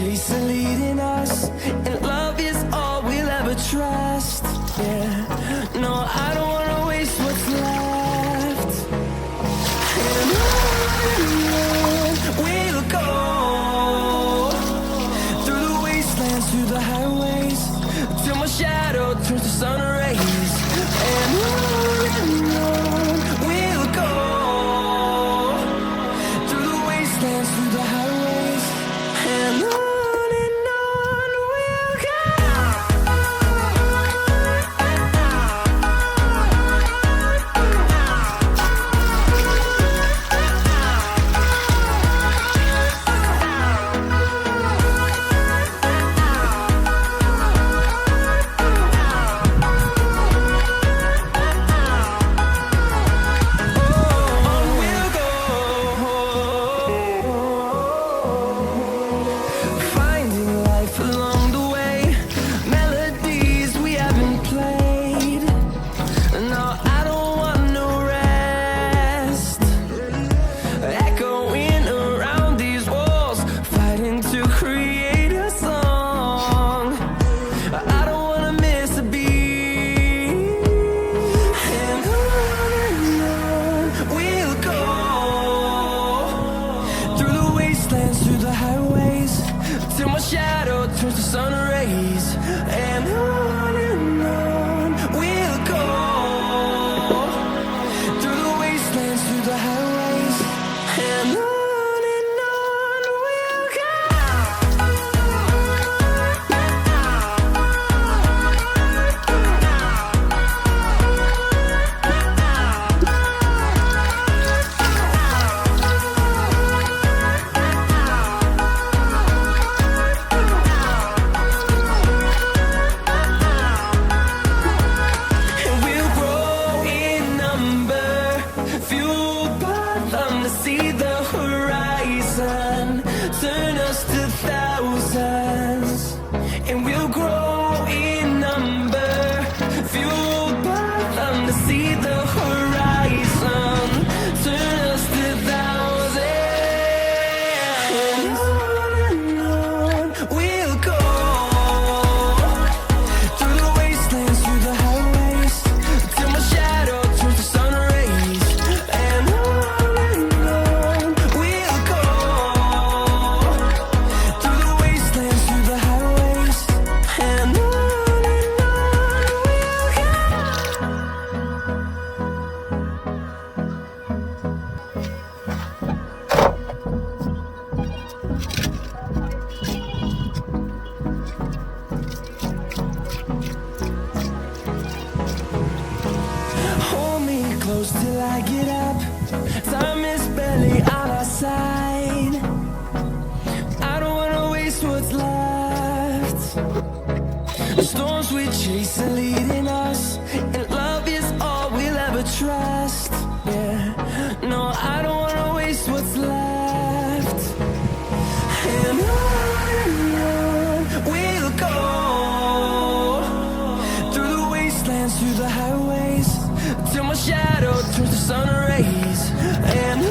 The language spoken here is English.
chase are leading us, and love is all we'll ever trust. Yeah, no, I don't wanna waste what's left. And on we'll go, through the wastelands, through the highways, till my shadow turns to sun rays. And on we'll go, through the wastelands, through the highways, and on we'll go. Through the highways, till my shadow turns to sun rays. And on we'll go, through the wastelands, through the highways, and on we'll go. See the horizon, turn us to thousands, and we'll grow in number, fueled by them to see the horizon, turn us to thousands, and on we'll go, through the wastelands, through the highways, till my shadow turns to sun rays. And close till I get up. Time is barely on our side. I don't wanna waste what's left. The storms we chase are leading us, and love is all we'll ever trust. Yeah, no, I don't wanna waste what's left. And on we'll go, through the wastelands, through the highways, till my shadow turns to sun rays. And